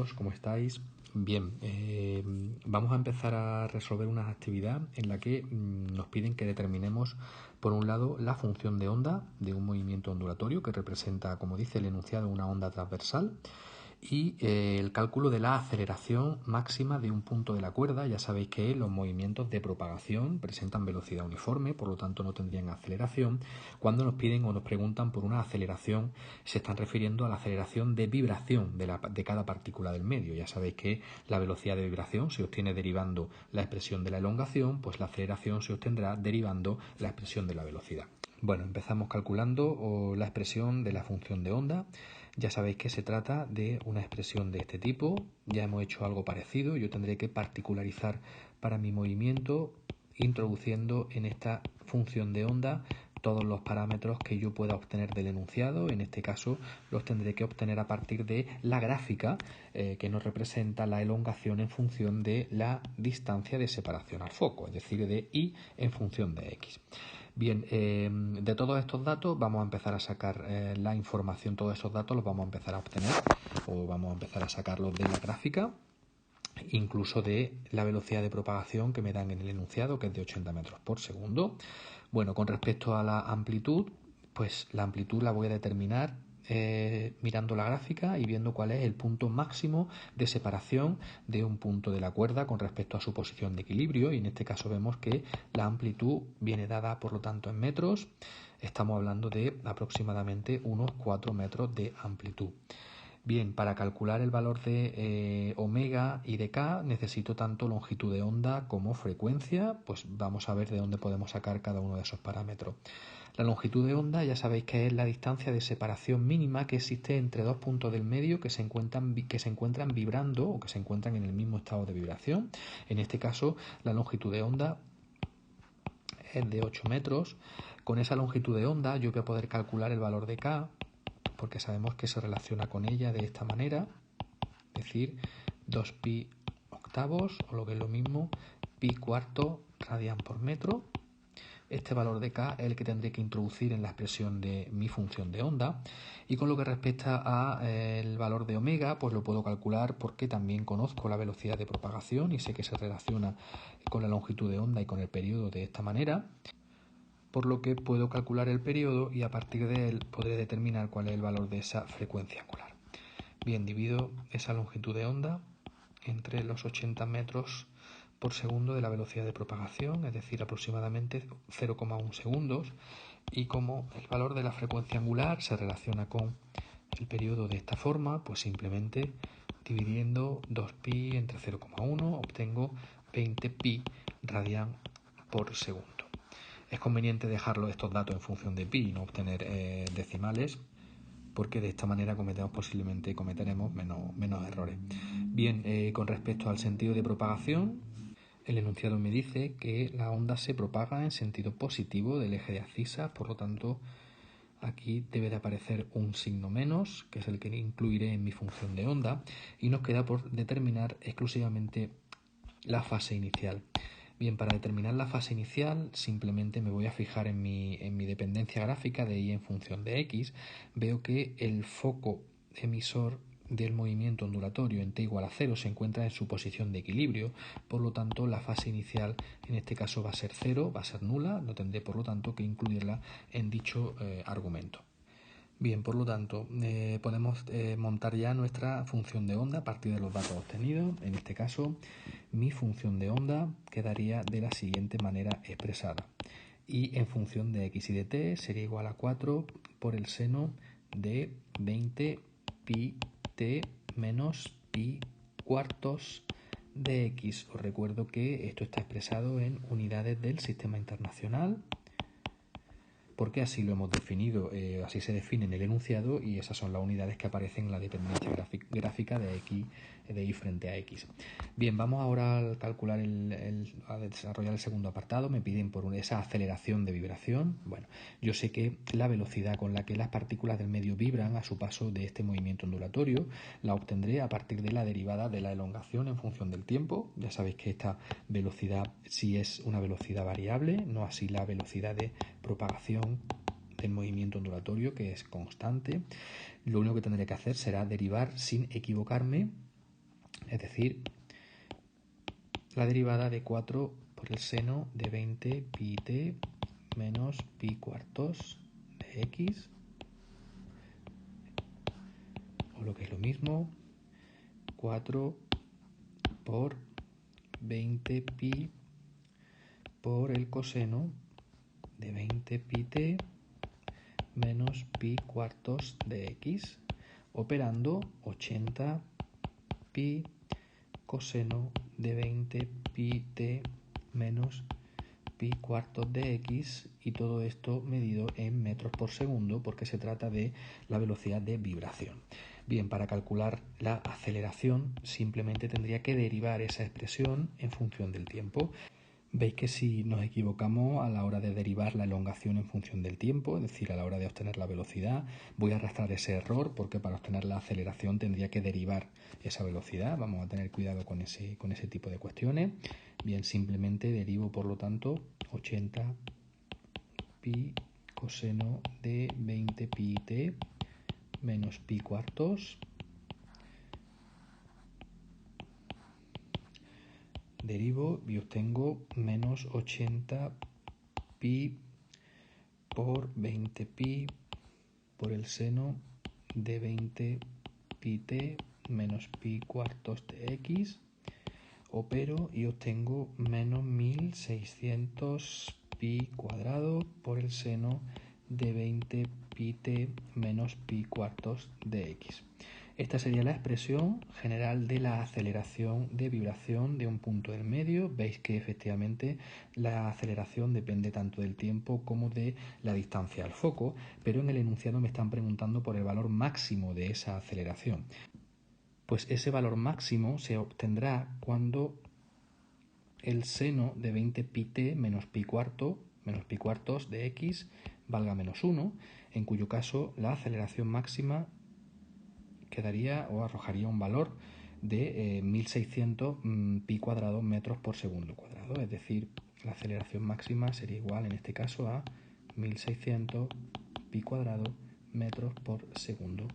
chicos, ¿cómo estáis? Bien, vamos a empezar a resolver una actividad en la que nos piden que determinemos, por un lado, la función de onda de un movimiento ondulatorio que representa, como dice el enunciado, una onda transversal, y el cálculo de la aceleración máxima de un punto de la cuerda. Ya sabéis que los movimientos de propagación presentan velocidad uniforme, por lo tanto no tendrían aceleración. Cuando nos piden o nos preguntan por una aceleración, se están refiriendo a la aceleración de vibración de cada partícula del medio. Ya sabéis que la velocidad de vibración se obtiene derivando la expresión de la elongación, pues la aceleración se obtendrá derivando la expresión de la velocidad. Bueno, empezamos calculando la expresión de la función de onda. Ya sabéis que se trata de una expresión de este tipo. Ya hemos hecho algo parecido. Yo tendré que particularizar para mi movimiento introduciendo en esta función de onda todos los parámetros que yo pueda obtener del enunciado. En este caso los tendré que obtener a partir de la gráfica que nos representa la elongación en función de la distancia de separación al foco, es decir, de y en función de x. Bien, de todos estos datos vamos a empezar a sacar la información, todos esos datos los vamos a empezar a obtener o vamos a empezar a sacarlos de la gráfica, incluso de la velocidad de propagación que me dan en el enunciado, que es de 80 metros por segundo. Bueno, con respecto a la amplitud, pues la amplitud la voy a determinar mirando la gráfica y viendo cuál es el punto máximo de separación de un punto de la cuerda con respecto a su posición de equilibrio, y en este caso vemos que la amplitud viene dada por lo tanto en metros. Estamos hablando de aproximadamente unos 4 metros de amplitud. Bien, para calcular el valor de omega y de k necesito tanto longitud de onda como frecuencia. Pues vamos a ver de dónde podemos sacar cada uno de esos parámetros. La longitud de onda ya sabéis que es la distancia de separación mínima que existe entre dos puntos del medio que se encuentran vibrando o que se encuentran en el mismo estado de vibración. En este caso, la longitud de onda es de 8 metros. Con esa longitud de onda yo voy a poder calcular el valor de k, porque sabemos que se relaciona con ella de esta manera, es decir, 2pi octavos, o lo que es lo mismo, pi cuarto radian por metro. Este valor de k es el que tendré que introducir en la expresión de mi función de onda. Y con lo que respecta al valor de omega, pues lo puedo calcular porque también conozco la velocidad de propagación y sé que se relaciona con la longitud de onda y con el periodo de esta manera, por lo que puedo calcular el periodo y a partir de él podré determinar cuál es el valor de esa frecuencia angular. Bien, divido esa longitud de onda entre los 80 metros por segundo de la velocidad de propagación, es decir, aproximadamente 0,1 segundos, y como el valor de la frecuencia angular se relaciona con el periodo de esta forma, pues simplemente dividiendo 2pi entre 0,1 obtengo 20 pi radian por segundo. Es conveniente dejarlo estos datos en función de pi y no obtener decimales, porque de esta manera cometeremos menos errores. Bien, con respecto al sentido de propagación, el enunciado me dice que la onda se propaga en sentido positivo del eje de abscisa, por lo tanto aquí debe de aparecer un signo menos, que es el que incluiré en mi función de onda, y nos queda por determinar exclusivamente la fase inicial. Bien, para determinar la fase inicial simplemente me voy a fijar en mi dependencia gráfica de y en función de x. Veo que el foco emisor del movimiento ondulatorio en t igual a 0 se encuentra en su posición de equilibrio, por lo tanto la fase inicial en este caso va a ser 0, va a ser nula, no tendré por lo tanto que incluirla en dicho argumento. Bien, por lo tanto, podemos montar ya nuestra función de onda a partir de los datos obtenidos. En este caso, mi función de onda quedaría de la siguiente manera expresada. Y en función de x y de t sería igual a 4 por el seno de 20 pi t menos pi cuartos de x. Os recuerdo que esto está expresado en unidades del sistema internacional, porque así lo hemos definido, así se define en el enunciado, y esas son las unidades que aparecen en la dependencia gráfica de x, de y frente a x. Bien, vamos ahora a calcular a desarrollar el segundo apartado. Me piden por esa aceleración de vibración. Bueno, yo sé que la velocidad con la que las partículas del medio vibran a su paso de este movimiento ondulatorio la obtendré a partir de la derivada de la elongación en función del tiempo. Ya sabéis que esta velocidad sí es una velocidad variable, no así la velocidad de propagación del movimiento ondulatorio, que es constante. Lo único que tendré que hacer será derivar sin equivocarme es decir, la derivada de 4 por el seno de 20 pi t menos pi cuartos de x, o lo que es lo mismo, 4 por 20 pi por el coseno de 20 pi t menos pi cuartos de x, operando 80 pi coseno de 20 pi t menos pi cuartos de x, y todo esto medido en metros por segundo porque se trata de la velocidad de vibración. Bien, para calcular la aceleración simplemente tendría que derivar esa expresión en función del tiempo. Veis que si nos equivocamos a la hora de derivar la elongación en función del tiempo, es decir, a la hora de obtener la velocidad, voy a arrastrar ese error porque para obtener la aceleración tendría que derivar esa velocidad. Vamos a tener cuidado con ese tipo de cuestiones. Bien, simplemente derivo, por lo tanto, 80 pi coseno de 20 pi t menos pi cuartos. Derivo y obtengo menos 80 pi por 20 pi por el seno de 20 pi t menos pi cuartos de x, opero y obtengo menos 1600 pi cuadrado por el seno de 20 pi t menos pi cuartos de x. Esta sería la expresión general de la aceleración de vibración de un punto del medio. Veis que efectivamente la aceleración depende tanto del tiempo como de la distancia al foco, pero en el enunciado me están preguntando por el valor máximo de esa aceleración. Pues ese valor máximo se obtendrá cuando el seno de 20 pi t menos pi cuartos de x valga menos 1, en cuyo caso la aceleración máxima quedaría o arrojaría un valor de 1600 pi cuadrado metros por segundo cuadrado, es decir, la aceleración máxima sería igual en este caso a 1600 pi cuadrado metros por segundo